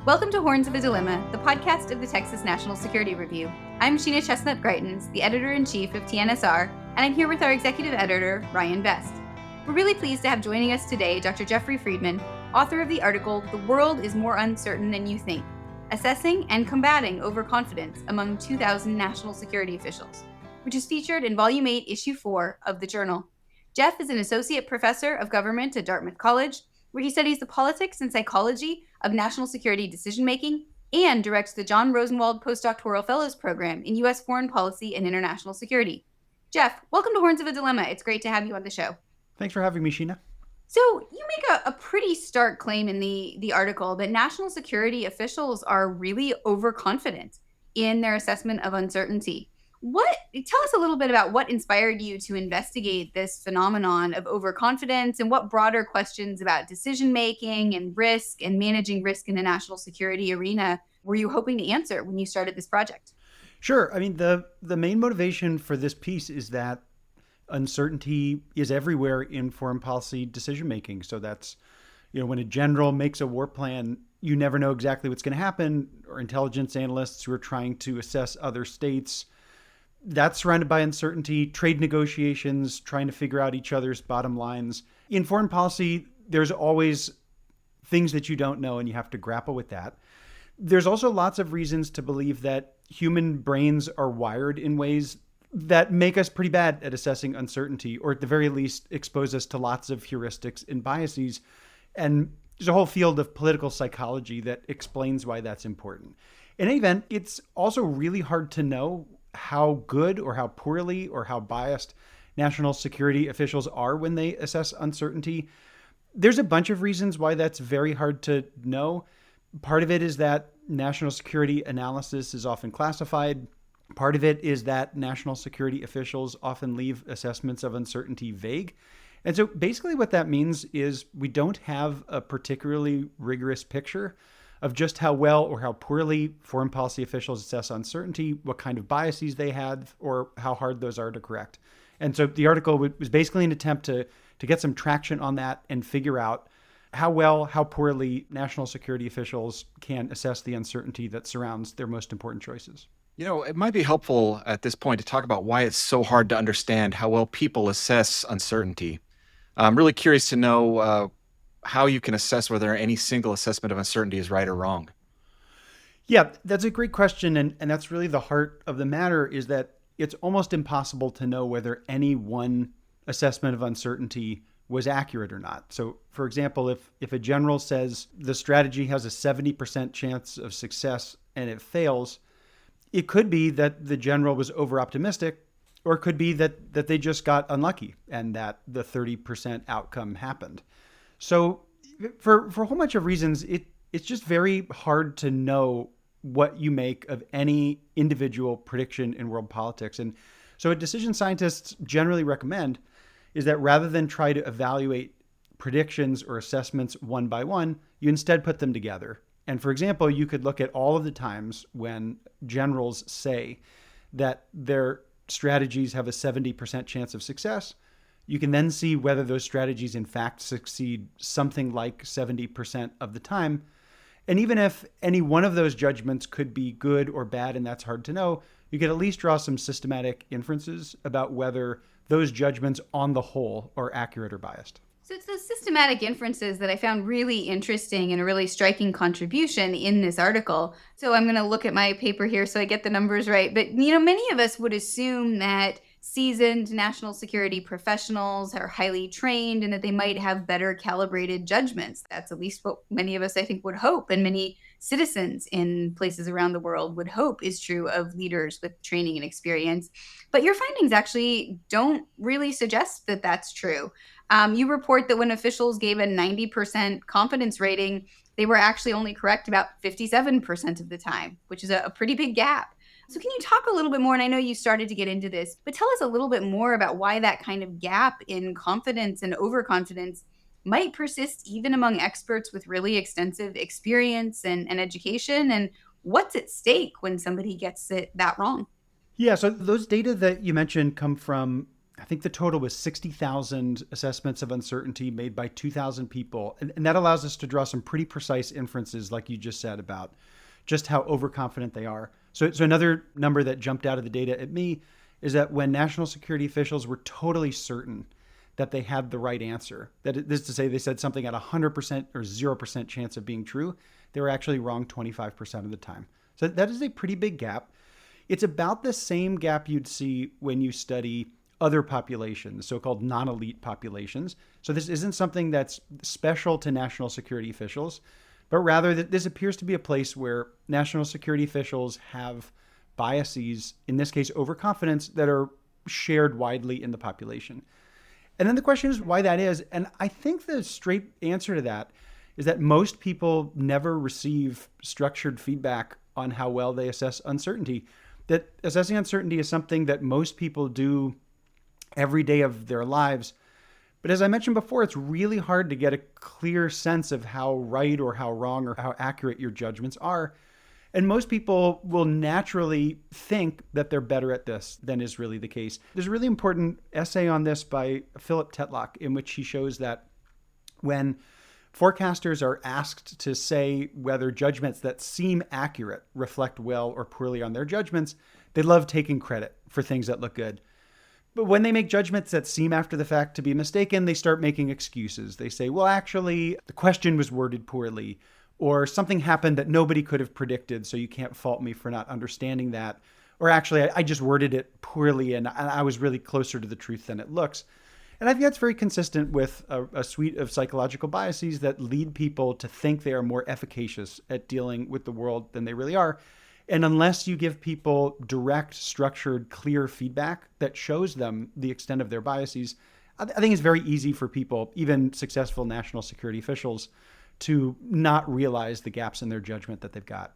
Welcome to Horns of a Dilemma, the podcast of the Texas National Security Review. I'm Sheena Chestnut-Greitens, the editor-in-chief of TNSR, and I'm here with our executive editor, Ryan Best. We're really pleased to have joining us today Dr. Jeffrey Friedman, author of the article, "The World is More Uncertain Than You Think: Assessing and Combating Overconfidence Among 2,000 National Security Officials," which is featured in Volume 8, Issue 4 of the journal. Jeff is an associate professor of government at Dartmouth College, where he studies the politics and psychology of national security decision-making and directs the John Rosenwald Postdoctoral Fellows Program in U.S. Foreign Policy and International Security. Jeff, welcome to Horns of a Dilemma. It's great to have you on the show. Thanks for having me, Sheena. So you make a pretty stark claim in the article that national security officials are really overconfident in their assessment of uncertainty. Tell us a little bit about what inspired you to investigate this phenomenon of overconfidence, and what broader questions about decision-making and risk and managing risk in the national security arena were you hoping to answer when you started this project? Sure. I mean, the main motivation for this piece is that uncertainty is everywhere in foreign policy decision-making. So that's, when a general makes a war plan, you never know exactly what's going to happen, or intelligence analysts who are trying to assess other states, that's surrounded by uncertainty. Trade negotiations, trying to figure out each other's bottom lines. In foreign policy, there's always things that you don't know, and you have to grapple with that. There's also lots of reasons to believe that human brains are wired in ways that make us pretty bad at assessing uncertainty, or at the very least expose us to lots of heuristics and biases. And there's a whole field of political psychology that explains why that's important. In any event, it's also really hard to know how good or how poorly or how biased national security officials are when they assess uncertainty. There's a bunch of reasons why that's very hard to know. Part of it is that national security analysis is often classified. Part of it is that national security officials often leave assessments of uncertainty vague. And so basically what that means is we don't have a particularly rigorous picture of just how well or how poorly foreign policy officials assess uncertainty, what kind of biases they had, or how hard those are to correct. And so the article was basically an attempt to get some traction on that and figure out how well, how poorly national security officials can assess the uncertainty that surrounds their most important choices. It might be helpful at this point to talk about why it's so hard to understand how well people assess uncertainty. I'm really curious to know how you can assess whether any single assessment of uncertainty is right or wrong. Yeah, that's a great question. And that's really the heart of the matter, is that it's almost impossible to know whether any one assessment of uncertainty was accurate or not. So, for example, if a general says the strategy has a 70% chance of success and it fails, it could be that the general was over-optimistic, or it could be that they just got unlucky and that the 30% outcome happened. So for a whole bunch of reasons, it's just very hard to know what you make of any individual prediction in world politics. And so what decision scientists generally recommend is that rather than try to evaluate predictions or assessments one by one, you instead put them together. And for example, you could look at all of the times when generals say that their strategies have a 70% chance of success. You can then see whether those strategies in fact succeed something like 70% of the time. And even if any one of those judgments could be good or bad, and that's hard to know, you could at least draw some systematic inferences about whether those judgments on the whole are accurate or biased. So it's those systematic inferences that I found really interesting and a really striking contribution in this article. So I'm going to look at my paper here so I get the numbers right. But, many of us would assume that seasoned national security professionals are highly trained and that they might have better calibrated judgments. That's at least what many of us, I think, would hope, and many citizens in places around the world would hope is true of leaders with training and experience. But your findings actually don't really suggest that that's true. You report that when officials gave a 90% confidence rating, they were actually only correct about 57% of the time, which is a pretty big gap. So can you talk a little bit more, and I know you started to get into this, but tell us a little bit more about why that kind of gap in confidence and overconfidence might persist even among experts with really extensive experience and education, and what's at stake when somebody gets it that wrong? Yeah, so those data that you mentioned come from I think the total was 60,000 assessments of uncertainty made by 2,000 people. And that allows us to draw some pretty precise inferences, like you just said, about just how overconfident they are. So another number that jumped out of the data at me is that when national security officials were totally certain that they had the right answer, that is to say they said something at 100% or 0% chance of being true, they were actually wrong 25% of the time. So that is a pretty big gap. It's about the same gap you'd see when you study other populations, so-called non-elite populations. So this isn't something that's special to national security officials, but rather that this appears to be a place where national security officials have biases, in this case, overconfidence, that are shared widely in the population. And then the question is why that is. And I think the straight answer to that is that most people never receive structured feedback on how well they assess uncertainty. That assessing uncertainty is something that most people do every day of their lives. But as I mentioned before, it's really hard to get a clear sense of how right or how wrong or how accurate your judgments are. And most people will naturally think that they're better at this than is really the case. There's a really important essay on this by Philip Tetlock, in which he shows that when forecasters are asked to say whether judgments that seem accurate reflect well or poorly on their judgments, they love taking credit for things that look good. But when they make judgments that seem after the fact to be mistaken, they start making excuses. They say, well, actually, the question was worded poorly, or something happened that nobody could have predicted, so you can't fault me for not understanding that. Or actually, I just worded it poorly and I was really closer to the truth than it looks. And I think that's very consistent with a suite of psychological biases that lead people to think they are more efficacious at dealing with the world than they really are. And unless you give people direct, structured, clear feedback that shows them the extent of their biases, I think it's very easy for people, even successful national security officials, to not realize the gaps in their judgment that they've got.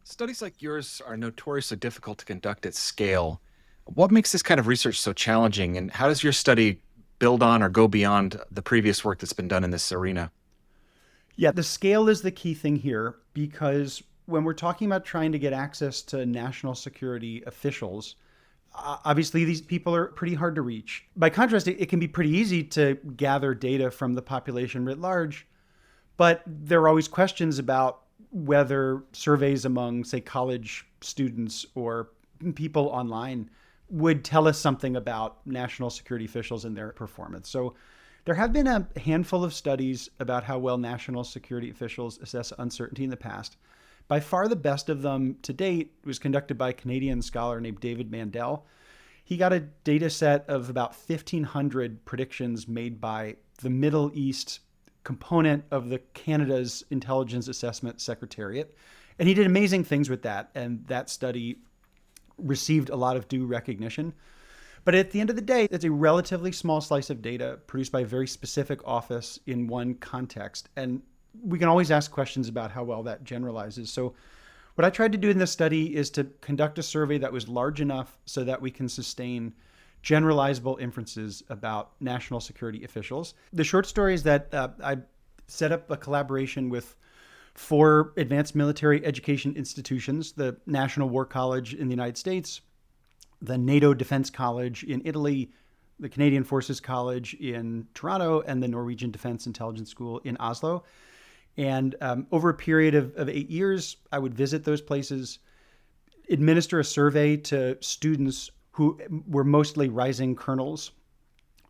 Studies like yours are notoriously difficult to conduct at scale. What makes this kind of research so challenging, and how does your study build on or go beyond the previous work that's been done in this arena? Yeah, the scale is the key thing here, because when we're talking about trying to get access to national security officials, obviously these people are pretty hard to reach. By contrast, it can be pretty easy to gather data from the population writ large, but there are always questions about whether surveys among, say, college students or people online would tell us something about national security officials and their performance. So there have been a handful of studies about how well national security officials assess uncertainty in the past. By far the best of them to date was conducted by a Canadian scholar named David Mandel. He got a data set of about 1,500 predictions made by the Middle East component of the Canada's Intelligence Assessment Secretariat. And he did amazing things with that. And that study received a lot of due recognition. But at the end of the day, it's a relatively small slice of data produced by a very specific office in one context. And we can always ask questions about how well that generalizes. So what I tried to do in this study is to conduct a survey that was large enough so that we can sustain generalizable inferences about national security officials. The short story is that I set up a collaboration with 4 advanced military education institutions: the National War College in the United States, the NATO Defense College in Italy, the Canadian Forces College in Toronto, and the Norwegian Defense Intelligence School in Oslo. And over a period of 8 years, I would visit those places, administer a survey to students who were mostly rising colonels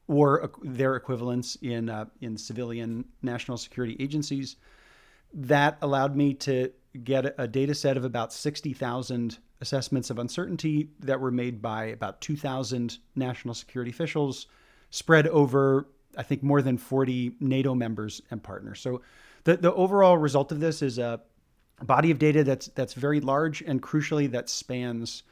or their equivalents in civilian national security agencies. That allowed me to get a data set of about 60,000 assessments of uncertainty that were made by about 2,000 national security officials spread over, I think, more than 40 NATO members and partners. So the overall result of this is a body of data that's very large, and crucially that spans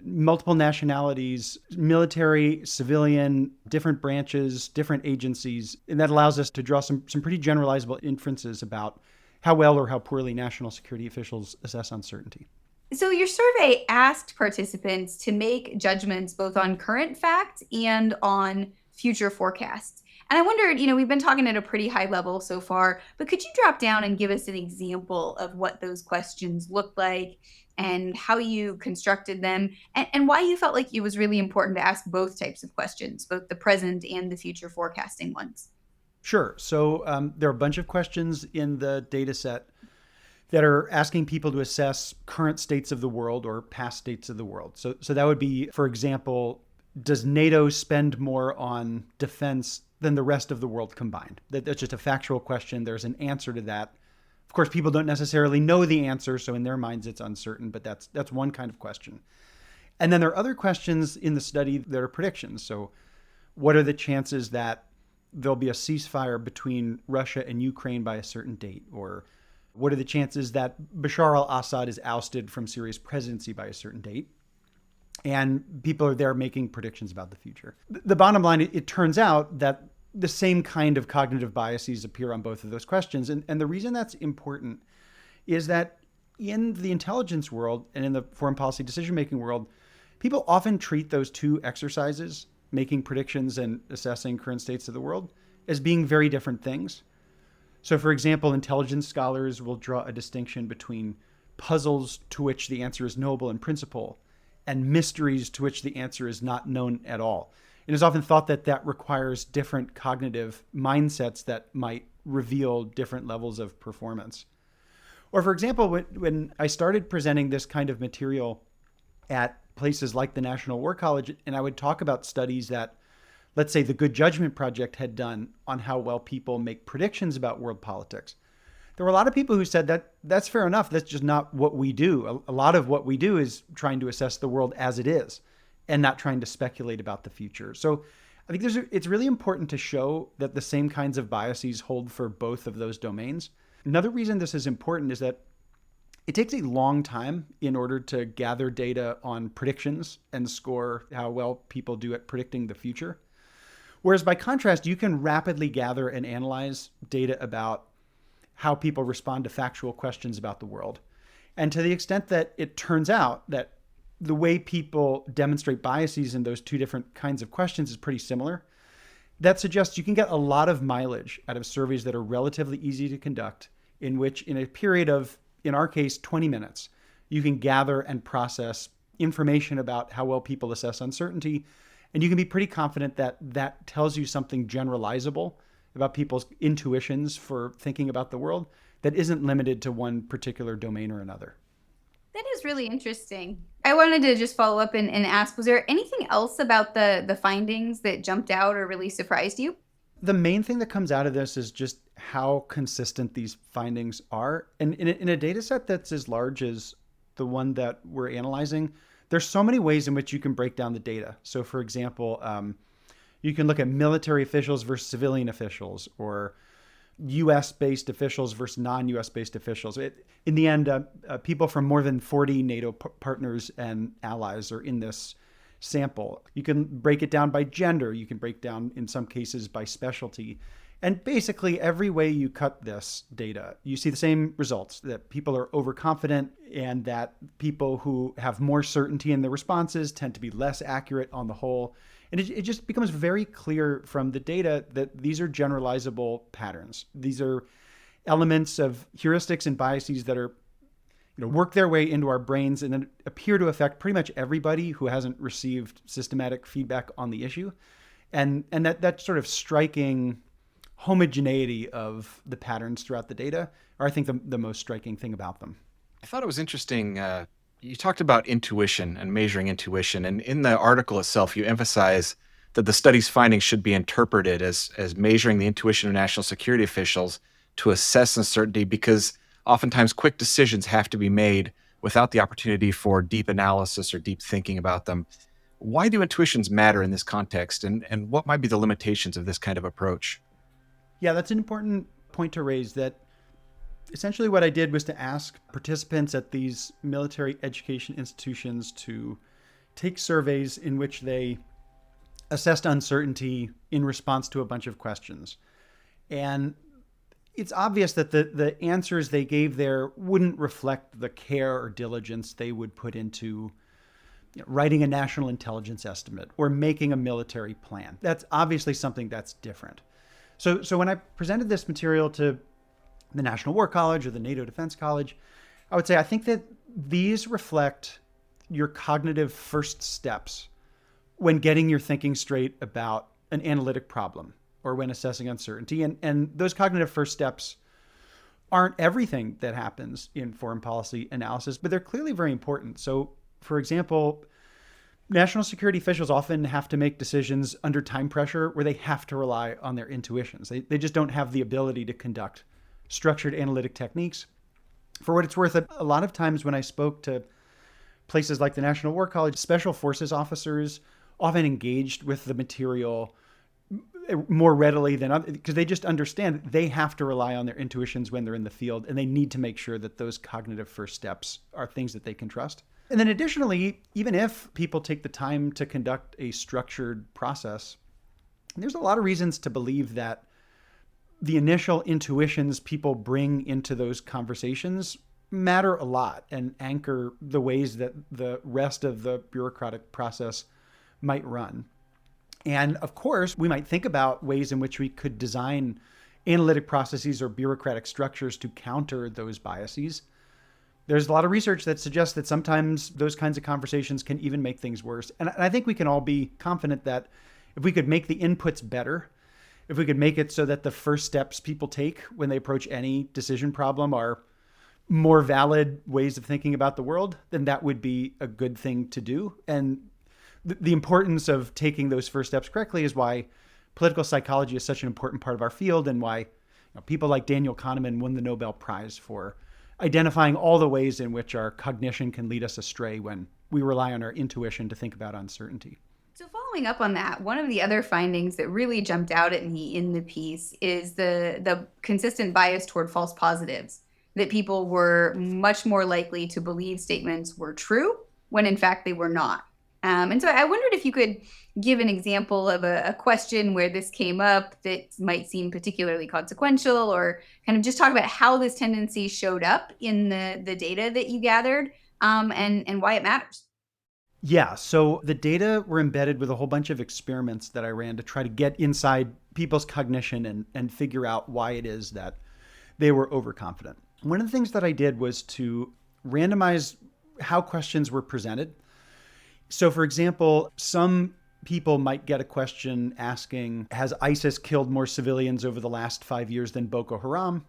multiple nationalities, military, civilian, different branches, different agencies. And that allows us to draw some pretty generalizable inferences about how well or how poorly national security officials assess uncertainty. So your survey asked participants to make judgments both on current facts and on future forecasts. And I wondered, we've been talking at a pretty high level so far, but could you drop down and give us an example of what those questions looked like and how you constructed them and why you felt like it was really important to ask both types of questions, both the present and the future forecasting ones? Sure. So there are a bunch of questions in the data set that are asking people to assess current states of the world or past states of the world. So that would be, for example, does NATO spend more on defense than the rest of the world combined? That's just a factual question. There's an answer to that. Of course, people don't necessarily know the answer, so in their minds it's uncertain, but that's one kind of question. And then there are other questions in the study that are predictions. So what are the chances that there'll be a ceasefire between Russia and Ukraine by a certain date? Or what are the chances that Bashar al-Assad is ousted from Syria's presidency by a certain date? And people are there making predictions about the future. The bottom line, it turns out that the same kind of cognitive biases appear on both of those questions. And the reason that's important is that in the intelligence world and in the foreign policy decision-making world, people often treat those two exercises, making predictions and assessing current states of the world, as being very different things. So, for example, intelligence scholars will draw a distinction between puzzles to which the answer is knowable in principle and mysteries to which the answer is not known at all. It is often thought that that requires different cognitive mindsets that might reveal different levels of performance. Or, for example, when I started presenting this kind of material at places like the National War College, and I would talk about studies that, let's say, the Good Judgment Project had done on how well people make predictions about world politics, there were a lot of people who said that that's fair enough. That's just not what we do. A lot of what we do is trying to assess the world as it is and not trying to speculate about the future. So I think it's really important to show that the same kinds of biases hold for both of those domains. Another reason this is important is that it takes a long time in order to gather data on predictions and score how well people do at predicting the future. Whereas by contrast, you can rapidly gather and analyze data about how people respond to factual questions about the world. And to the extent that it turns out that the way people demonstrate biases in those two different kinds of questions is pretty similar, that suggests you can get a lot of mileage out of surveys that are relatively easy to conduct, in which in a period of, in our case, 20 minutes, you can gather and process information about how well people assess uncertainty. And you can be pretty confident that that tells you something generalizable about people's intuitions for thinking about the world that isn't limited to one particular domain or another. That is really interesting. I wanted to just follow up and ask, was there anything else about the findings that jumped out or really surprised you? The main thing that comes out of this is just how consistent these findings are. And in a data set that's as large as the one that we're analyzing, there's so many ways in which you can break down the data. So, for example, you can look at military officials versus civilian officials, or U.S.-based officials versus non-U.S.-based officials. In the end, people from more than 40 NATO partners and allies are in this sample. You can break it down by gender. You can break down, in some cases, by specialty. And basically, every way you cut this data, you see the same results, that people are overconfident and that people who have more certainty in their responses tend to be less accurate on the whole. And it just becomes very clear from the data that these are generalizable patterns. These are elements of heuristics and biases that are, work their way into our brains and then appear to affect pretty much everybody who hasn't received systematic feedback on the issue. And that sort of striking homogeneity of the patterns throughout the data are, I think, the most striking thing about them. I thought it was interesting. You talked about intuition and measuring intuition. And in the article itself, you emphasize that the study's findings should be interpreted as measuring the intuition of national security officials to assess uncertainty, because oftentimes quick decisions have to be made without the opportunity for deep analysis or deep thinking about them. Why do intuitions matter in this context? And what might be the limitations of this kind of approach? Yeah, that's an important point to raise, that essentially what I did was to ask participants at these military education institutions to take surveys in which they assessed uncertainty in response to a bunch of questions. And it's obvious that the answers they gave there wouldn't reflect the care or diligence they would put into writing a national intelligence estimate or making a military plan. That's obviously something that's different. So when I presented this material to the National War College or the NATO Defense College, I would say I think that these reflect your cognitive first steps when getting your thinking straight about an analytic problem or when assessing uncertainty. And those cognitive first steps aren't everything that happens in foreign policy analysis, but they're clearly very important. So, for example, national security officials often have to make decisions under time pressure where they have to rely on their intuitions. They just don't have the ability to conduct structured analytic techniques. For what it's worth, a lot of times when I spoke to places like the National War College, special forces officers often engaged with the material more readily than others because they just understand they have to rely on their intuitions when they're in the field, and they need to make sure that those cognitive first steps are things that they can trust. And then additionally, even if people take the time to conduct a structured process, there's a lot of reasons to believe that the initial intuitions people bring into those conversations matter a lot and anchor the ways that the rest of the bureaucratic process might run. And of course, we might think about ways in which we could design analytic processes or bureaucratic structures to counter those biases. There's a lot of research that suggests that sometimes those kinds of conversations can even make things worse. And I think we can all be confident that if we could make the inputs better, if we could make it so that the first steps people take when they approach any decision problem are more valid ways of thinking about the world, then that would be a good thing to do. And the importance of taking those first steps correctly is why political psychology is such an important part of our field, and why people like Daniel Kahneman won the Nobel Prize for identifying all the ways in which our cognition can lead us astray when we rely on our intuition to think about uncertainty. So following up on that, one of the other findings that really jumped out at me in the piece is the consistent bias toward false positives, that people were much more likely to believe statements were true when in fact they were not. And so I wondered if you could give an example of a question where this came up that might seem particularly consequential, or kind of just talk about how this tendency showed up in the data that you gathered, and why it matters. Yeah, so the data were embedded with a whole bunch of experiments that I ran to try to get inside people's cognition and figure out why it is that they were overconfident. One of the things that I did was to randomize how questions were presented. So, for example, some people might get a question asking, has ISIS killed more civilians over the last 5 years than Boko Haram?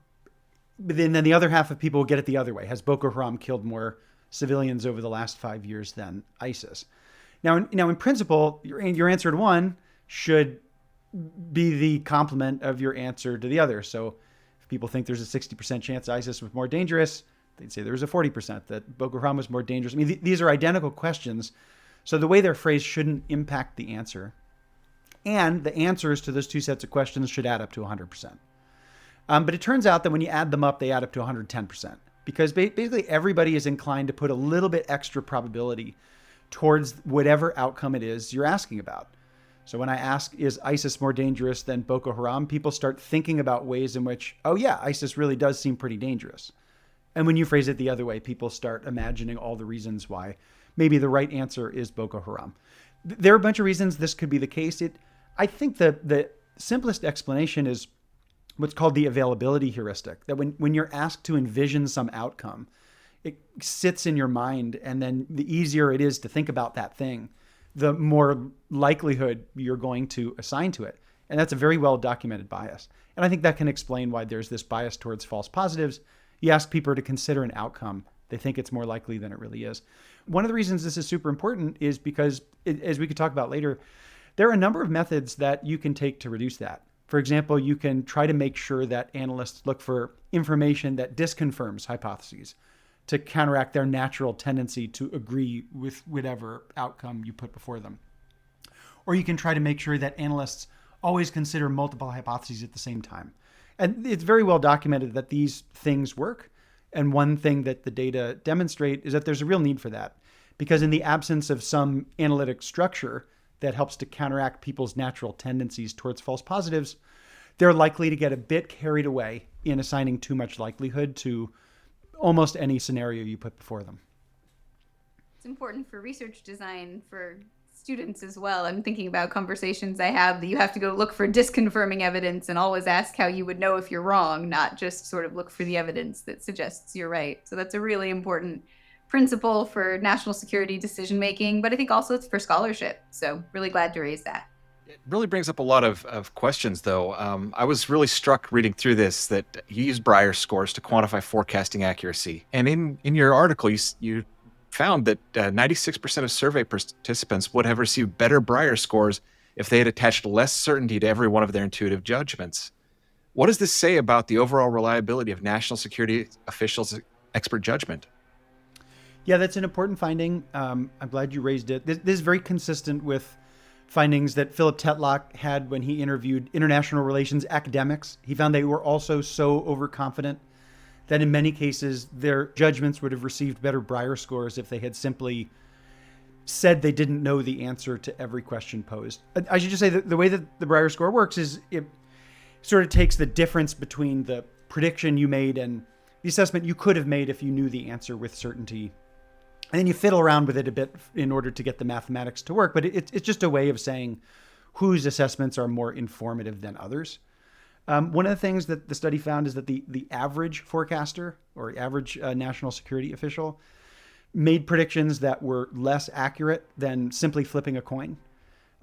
But then the other half of people will get it the other way. Has Boko Haram killed more civilians over the last 5 years than ISIS? Now, in principle, your answer to one should be the complement of your answer to the other. So if people think there's a 60% chance ISIS was more dangerous, they'd say there was a 40% that Boko Haram was more dangerous. I mean, these are identical questions. So the way they're phrased shouldn't impact the answer. And the answers to those two sets of questions should add up to 100%. But it turns out that when you add them up, they add up to 110%. Because basically everybody is inclined to put a little bit extra probability towards whatever outcome it is you're asking about. So when I ask, is ISIS more dangerous than Boko Haram? People start thinking about ways in which, oh yeah, ISIS really does seem pretty dangerous. And when you phrase it the other way, people start imagining all the reasons why maybe the right answer is Boko Haram. There are a bunch of reasons this could be the case. I think the simplest explanation is what's called the availability heuristic, that when you're asked to envision some outcome, it sits in your mind, and then the easier it is to think about that thing, the more likelihood you're going to assign to it. And that's a very well documented bias. And I think that can explain why there's this bias towards false positives. You ask people to consider an outcome, they think it's more likely than it really is. One of the reasons this is super important is because, as we could talk about later, there are a number of methods that you can take to reduce that. For example, you can try to make sure that analysts look for information that disconfirms hypotheses to counteract their natural tendency to agree with whatever outcome you put before them. Or you can try to make sure that analysts always consider multiple hypotheses at the same time. And it's very well documented that these things work. And one thing that the data demonstrate is that there's a real need for that, because in the absence of some analytic structure that helps to counteract people's natural tendencies towards false positives, they're likely to get a bit carried away in assigning too much likelihood to almost any scenario you put before them. It's important for research design for students as well. I'm thinking about conversations I have that you have to go look for disconfirming evidence and always ask how you would know if you're wrong, not just sort of look for the evidence that suggests you're right. So that's a really important principle for national security decision making, but I think also it's for scholarship. So really glad to raise that. It really brings up a lot of questions, though. I was really struck reading through this that you use Breyer scores to quantify forecasting accuracy. And in your article, you found that 96% of survey participants would have received better Breyer scores if they had attached less certainty to every one of their intuitive judgments. What does this say about the overall reliability of national security officials' expert judgment? Yeah, that's an important finding. I'm glad you raised it. This is very consistent with findings that Philip Tetlock had when he interviewed international relations academics. He found they were also so overconfident that in many cases their judgments would have received better Breyer scores if they had simply said they didn't know the answer to every question posed. I should just say that the way that the Breyer score works is it sort of takes the difference between the prediction you made and the assessment you could have made if you knew the answer with certainty. And then you fiddle around with it a bit in order to get the mathematics to work. But it's just a way of saying whose assessments are more informative than others. One of the things that the study found is that the average forecaster or average national security official made predictions that were less accurate than simply flipping a coin.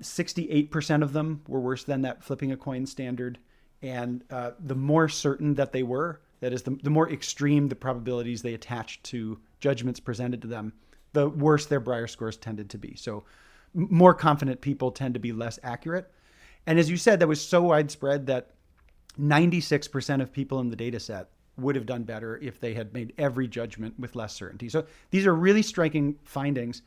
68% of them were worse than that flipping a coin standard. And the more certain that they were, that is, the more extreme the probabilities they attached to judgments presented to them, the worse their Breyer scores tended to be. So more confident people tend to be less accurate. And as you said, that was so widespread that 96% of people in the data set would have done better if they had made every judgment with less certainty. So these are really striking findings.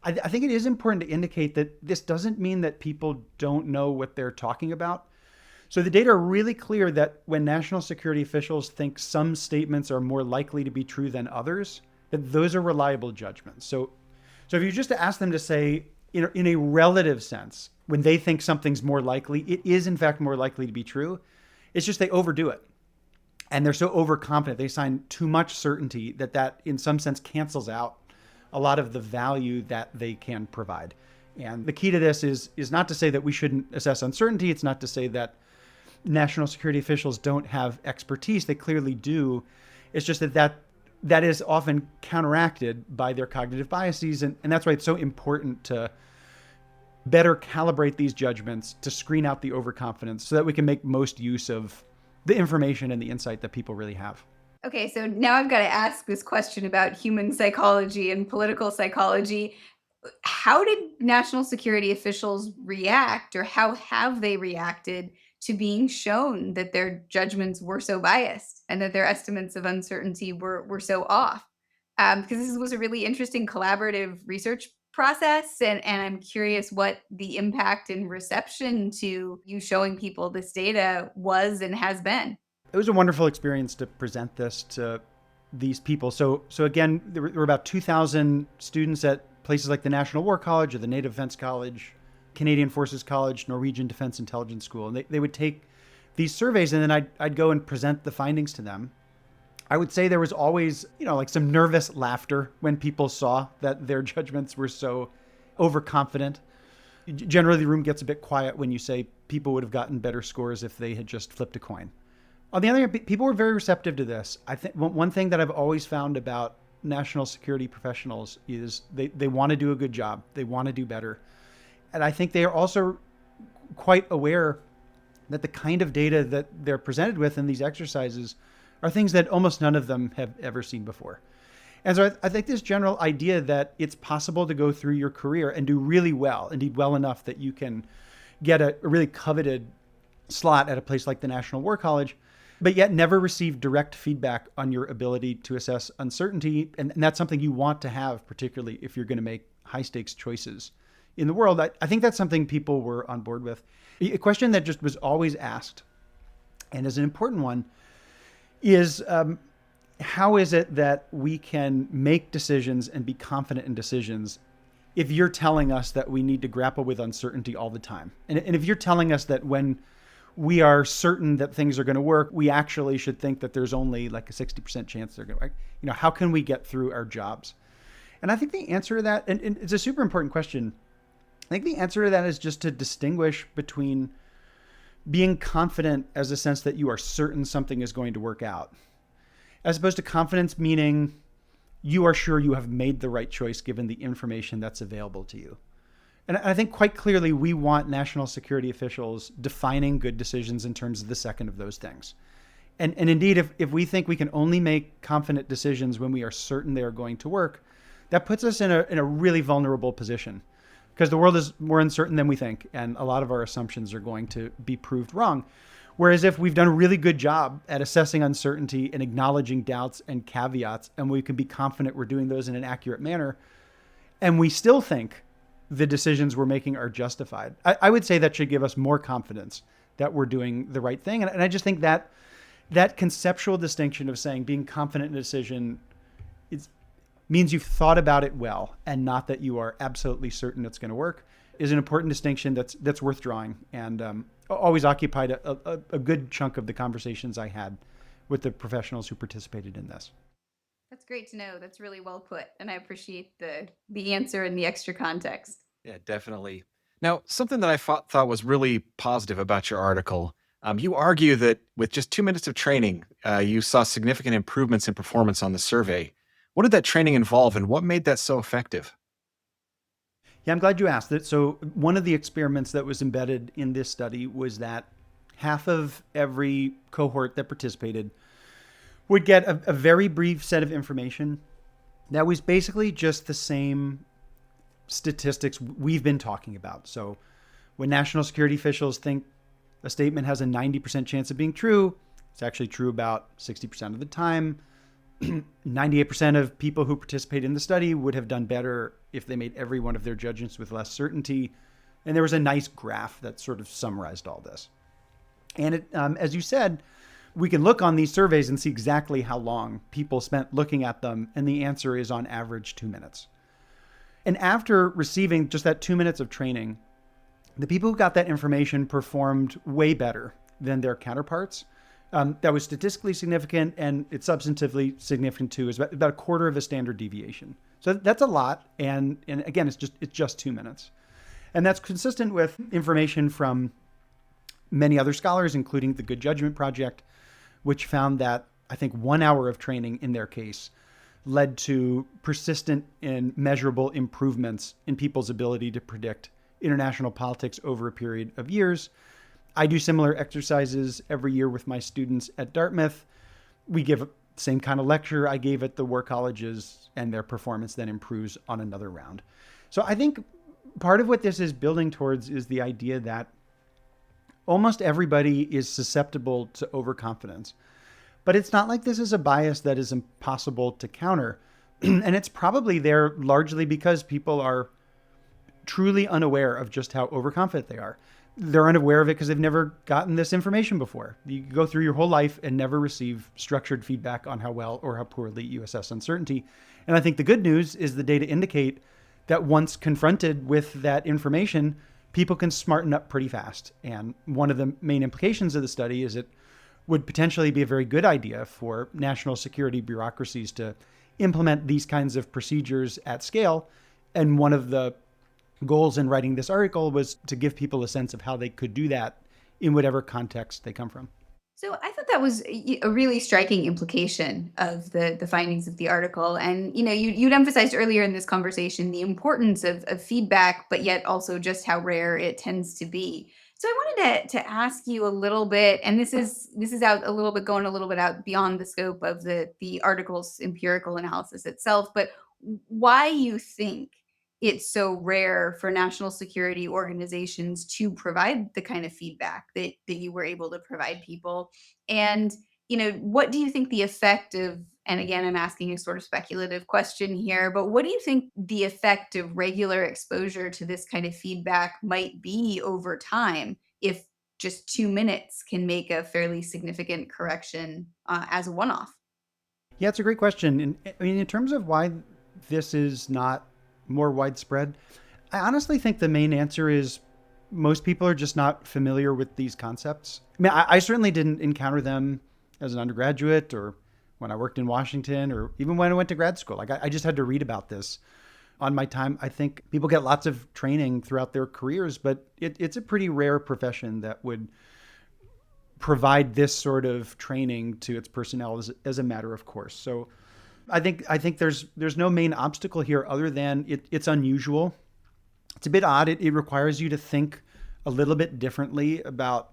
I think it is important to indicate that this doesn't mean that people don't know what they're talking about. So the data are really clear that when national security officials think some statements are more likely to be true than others, that those are reliable judgments. So if you just ask them to say, in a relative sense, when they think something's more likely, it is in fact more likely to be true. It's just they overdo it. And they're so overconfident, they assign too much certainty that in some sense cancels out a lot of the value that they can provide. And the key to this is not to say that we shouldn't assess uncertainty. It's not to say that national security officials don't have expertise. They clearly do. It's just that is often counteracted by their cognitive biases. And that's why it's so important to better calibrate these judgments to screen out the overconfidence so that we can make most use of the information and the insight that people really have. Okay, so now I've got to ask this question about human psychology and political psychology. How did national security officials react, or how have they reacted to being shown that their judgments were so biased and that their estimates of uncertainty were so off? Because this was a really interesting collaborative research process, and I'm curious what the impact and reception to you showing people this data was and has been. It was a wonderful experience to present this to these people. So again, there were about 2,000 students at places like the National War College or the Native Defense College, Canadian Forces College, Norwegian Defense Intelligence School. And they would take these surveys, and then I'd go and present the findings to them. I would say there was always, like some nervous laughter when people saw that their judgments were so overconfident. Generally, the room gets a bit quiet when you say people would have gotten better scores if they had just flipped a coin. On the other hand, people were very receptive to this. I think one thing that I've always found about national security professionals is they want to do a good job. They want to do better. And I think they are also quite aware that the kind of data that they're presented with in these exercises are things that almost none of them have ever seen before. And so I think this general idea that it's possible to go through your career and do really well, indeed well enough that you can get a really coveted slot at a place like the National War College, but yet never receive direct feedback on your ability to assess uncertainty. And that's something you want to have, particularly if you're going to make high stakes choices in the world. I think that's something people were on board with. A question that just was always asked, and is an important one, is how is it that we can make decisions and be confident in decisions if you're telling us that we need to grapple with uncertainty all the time? And if you're telling us that when we are certain that things are going to work, we actually should think that there's only like a 60% chance they're going to work. How can we get through our jobs? And I think the answer to that, and it's a super important question, I think the answer to that is just to distinguish between being confident as a sense that you are certain something is going to work out, as opposed to confidence meaning you are sure you have made the right choice given the information that's available to you. And I think quite clearly we want national security officials defining good decisions in terms of the second of those things. And indeed, if we think we can only make confident decisions when we are certain they are going to work, that puts us in a really vulnerable position because the world is more uncertain than we think. And a lot of our assumptions are going to be proved wrong. Whereas if we've done a really good job at assessing uncertainty and acknowledging doubts and caveats, and we can be confident we're doing those in an accurate manner, and we still think the decisions we're making are justified, I would say that should give us more confidence that we're doing the right thing. And I just think that that conceptual distinction of saying being confident in a decision means you've thought about it well and not that you are absolutely certain it's going to work is an important distinction that's worth drawing, and always occupied a good chunk of the conversations I had with the professionals who participated in this. That's great to know. That's really well put, and I appreciate the answer and the extra context. Yeah, definitely. Now, something that I thought was really positive about your article, you argue that with just 2 minutes of training, you saw significant improvements in performance on the survey. What did that training involve, and what made that so effective? Yeah, I'm glad you asked that. So one of the experiments that was embedded in this study was that half of every cohort that participated would get a very brief set of information that was basically just the same statistics we've been talking about. So when national security officials think a statement has a 90% chance of being true, it's actually true about 60% of the time. 98% of people who participate in the study would have done better if they made every one of their judgments with less certainty. And there was a nice graph that sort of summarized all this. And as you said, we can look on these surveys and see exactly how long people spent looking at them. And the answer is on average 2 minutes. And after receiving just that 2 minutes of training, the people who got that information performed way better than their counterparts. That was statistically significant, and it's substantively significant too. Is about a quarter of a standard deviation. So that's a lot. And again, it's just 2 minutes, and that's consistent with information from many other scholars, including the Good Judgment Project, which found that I think 1 hour of training in their case led to persistent and measurable improvements in people's ability to predict international politics over a period of years. I do similar exercises every year with my students at Dartmouth. We give the same kind of lecture I gave at the war colleges, and their performance then improves on another round. So I think part of what this is building towards is the idea that almost everybody is susceptible to overconfidence. But it's not like this is a bias that is impossible to counter. And it's probably there largely because people are truly unaware of just how overconfident they are. They're unaware of it because they've never gotten this information before. You go through your whole life and never receive structured feedback on how well or how poorly you assess uncertainty. And I think the good news is the data indicate that once confronted with that information, people can smarten up pretty fast. And one of the main implications of the study is it would potentially be a very good idea for national security bureaucracies to implement these kinds of procedures at scale. And one of the goals in writing this article was to give people a sense of how they could do that in whatever context they come from. So I thought that was a really striking implication of the findings of the article. And you'd emphasized earlier in this conversation the importance of feedback, but yet also just how rare it tends to be. So I wanted to ask you a little bit, and this is out a little bit, going a little bit out beyond the scope of the article's empirical analysis itself, but why you think it's so rare for national security organizations to provide the kind of feedback that you were able to provide people. And, what do you think the effect of, and again, I'm asking a sort of speculative question here, but what do you think the effect of regular exposure to this kind of feedback might be over time if just 2 minutes can make a fairly significant correction as a one off? Yeah, it's a great question. And I mean, in terms of why this is not more widespread, I honestly think the main answer is most people are just not familiar with these concepts. I mean, I certainly didn't encounter them as an undergraduate or when I worked in Washington or even when I went to grad school. Like I just had to read about this on my time. I think people get lots of training throughout their careers, but it's a pretty rare profession that would provide this sort of training to its personnel as a matter of course. So I think there's no main obstacle here other than it's unusual. It's a bit odd. It requires you to think a little bit differently about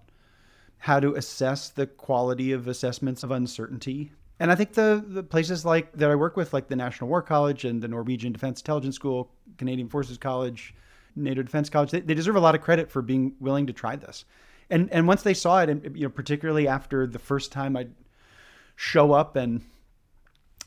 how to assess the quality of assessments of uncertainty. And I think the places like that I work with, like the National War College and the Norwegian Defense Intelligence School, Canadian Forces College, NATO Defense College, they deserve a lot of credit for being willing to try this. And once they saw it, and particularly after the first time I'd show up and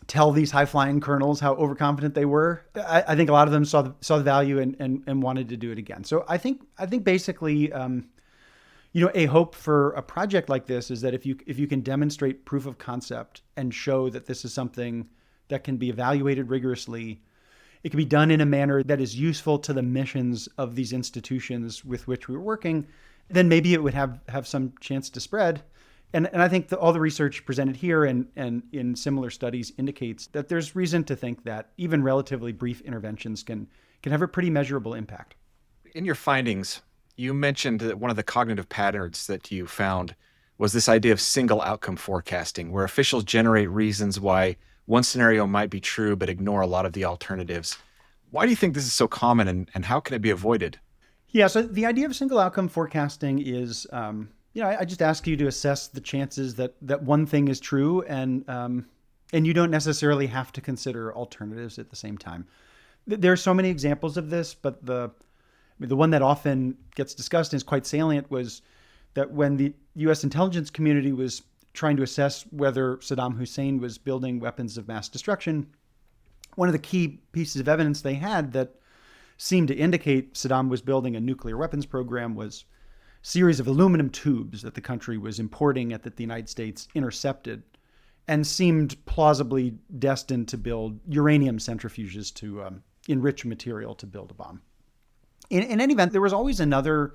tell these high flying colonels how overconfident they were, I think a lot of them saw the value and wanted to do it again. So I think basically, a hope for a project like this is that if you can demonstrate proof of concept and show that this is something that can be evaluated rigorously, it can be done in a manner that is useful to the missions of these institutions with which we were working, then maybe it would have some chance to spread. And I think all the research presented here and in similar studies indicates that there's reason to think that even relatively brief interventions can have a pretty measurable impact. In your findings, you mentioned that one of the cognitive patterns that you found was this idea of single outcome forecasting, where officials generate reasons why one scenario might be true but ignore a lot of the alternatives. Why do you think this is so common, and how can it be avoided? Yeah, so the idea of single outcome forecasting is, I just ask you to assess the chances that one thing is true, and you don't necessarily have to consider alternatives at the same time. There are so many examples of this, but the one that often gets discussed and is quite salient was that when the U.S. intelligence community was trying to assess whether Saddam Hussein was building weapons of mass destruction, one of the key pieces of evidence they had that seemed to indicate Saddam was building a nuclear weapons program was a series of aluminum tubes that the country was importing that the United States intercepted and seemed plausibly destined to build uranium centrifuges to enrich material to build a bomb. In any event, there was always another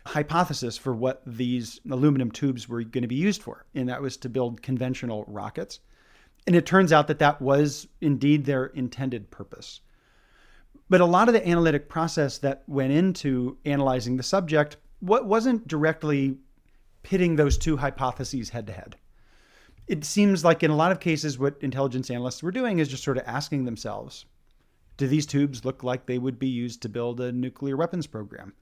hypothesis for what these aluminum tubes were going to be used for, and that was to build conventional rockets. And it turns out that was indeed their intended purpose. But a lot of the analytic process that went into analyzing the subject wasn't directly pitting those two hypotheses head to head. It seems like in a lot of cases, what intelligence analysts were doing is just sort of asking themselves, do these tubes look like they would be used to build a nuclear weapons program?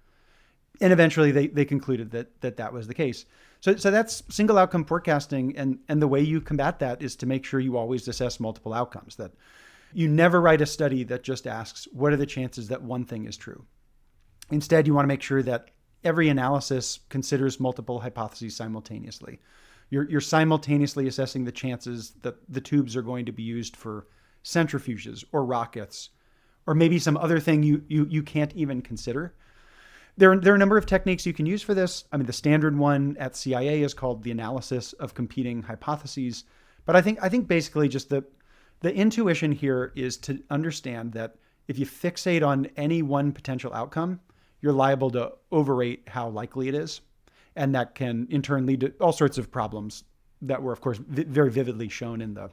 And eventually they concluded that was the case. So that's single outcome forecasting. And the way you combat that is to make sure you always assess multiple outcomes, that you never write a study that just asks, what are the chances that one thing is true? Instead, you want to make sure that every analysis considers multiple hypotheses simultaneously. You're simultaneously assessing the chances that the tubes are going to be used for centrifuges or rockets, or maybe some other thing you can't even consider. There are a number of techniques you can use for this. I mean, the standard one at CIA is called the analysis of competing hypotheses. But I think basically just the intuition here is to understand that if you fixate on any one potential outcome, you're liable to overrate how likely it is. And that can in turn lead to all sorts of problems that were, of course, very vividly shown in the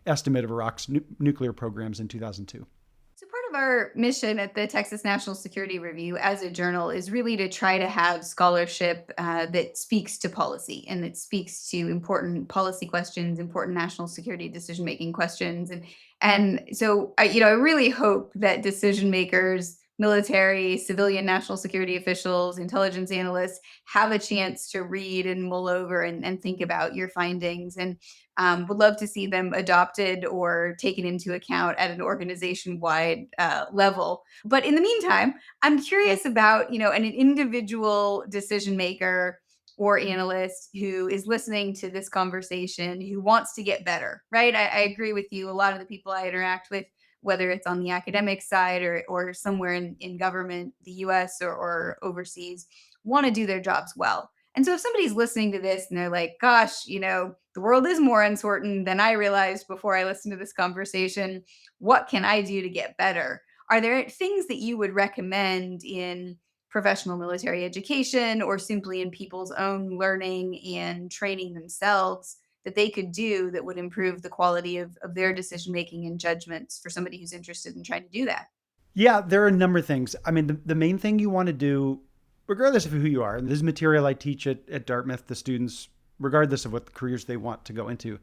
estimate of Iraq's nuclear programs in 2002. So part of our mission at the Texas National Security Review as a journal is really to try to have scholarship that speaks to policy and that speaks to important policy questions, important national security decision-making questions. And so I really hope that decision makers, military, civilian national security officials, intelligence analysts have a chance to read and mull over and think about your findings, and would love to see them adopted or taken into account at an organization-wide level. But in the meantime, I'm curious about, an individual decision maker or analyst who is listening to this conversation who wants to get better, right? I agree with you. A lot of the people I interact with, whether it's on the academic side or somewhere in government, the US or overseas, want to do their jobs well. And so if somebody's listening to this and they're like, gosh, the world is more uncertain than I realized before I listened to this conversation, what can I do to get better? Are there things that you would recommend in professional military education or simply in people's own learning and training themselves that they could do that would improve the quality of their decision making and judgments for somebody who's interested in trying to do that? Yeah, there are a number of things. I mean, the main thing you want to do, regardless of who you are, and this is material I teach at Dartmouth, the students, regardless of what careers they want to go into, you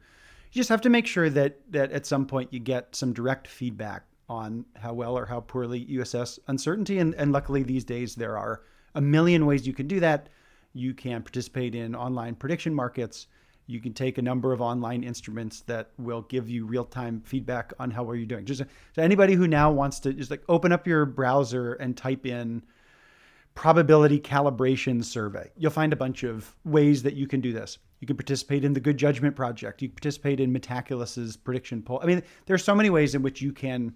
just have to make sure that at some point you get some direct feedback on how well or how poorly you assess uncertainty. And luckily these days there are a million ways you can do that. You can participate in online prediction markets. You can take a number of online instruments that will give you real-time feedback on how well you're doing. Just so anybody who now wants to just like open up your browser and type in probability calibration survey, you'll find a bunch of ways that you can do this. You can participate in the Good Judgment Project. You can participate in Metaculus's prediction poll. I mean, there's so many ways in which you can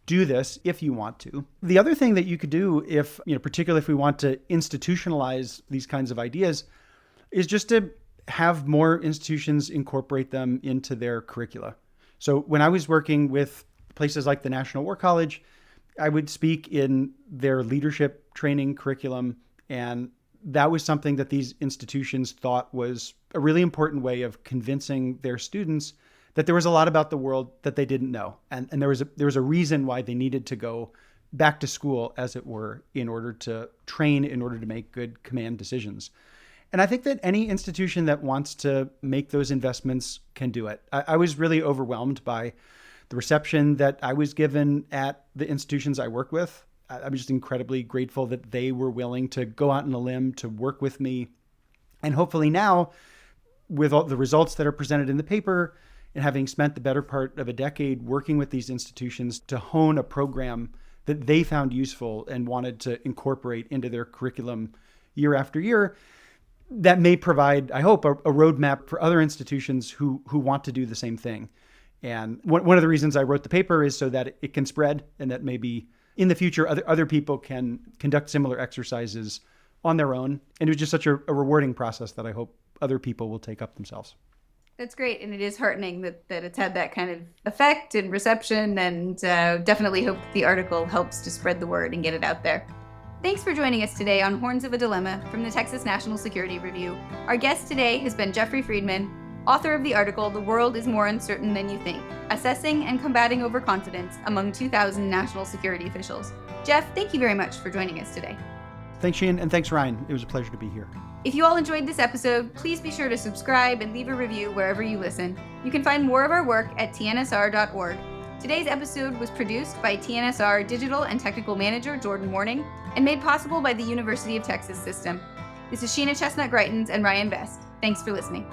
do this if you want to. The other thing that you could do if, particularly if we want to institutionalize these kinds of ideas, is just to have more institutions incorporate them into their curricula. So when I was working with places like the National War College, I would speak in their leadership training curriculum, and that was something that these institutions thought was a really important way of convincing their students that there was a lot about the world that they didn't know. And there was a reason why they needed to go back to school, as it were, in order to train, in order to make good command decisions. And I think that any institution that wants to make those investments can do it. I was really overwhelmed by the reception that I was given at the institutions I work with. I'm just incredibly grateful that they were willing to go out on a limb to work with me. And hopefully now, with all the results that are presented in the paper, and having spent the better part of a decade working with these institutions to hone a program that they found useful and wanted to incorporate into their curriculum year after year, that may provide, I hope, a roadmap for other institutions who want to do the same thing. And one of the reasons I wrote the paper is so that it can spread, and that maybe in the future other people can conduct similar exercises on their own. And it was just such a rewarding process that I hope other people will take up themselves. That's great. And it is heartening that it's had that kind of effect and reception, and definitely hope that the article helps to spread the word and get it out there. Thanks for joining us today on Horns of a Dilemma from the Texas National Security Review. Our guest today has been Jeffrey Friedman, author of the article, The World is More Uncertain Than You Think, Assessing and Combating Overconfidence Among 2,000 National Security Officials. Jeff, thank you very much for joining us today. Thanks, Shane, and thanks, Ryan. It was a pleasure to be here. If you all enjoyed this episode, please be sure to subscribe and leave a review wherever you listen. You can find more of our work at tnsr.org. Today's episode was produced by TNSR Digital and Technical Manager Jordan Morning and made possible by the University of Texas System. This is Sheena Chestnut Greitens and Ryan Best. Thanks for listening.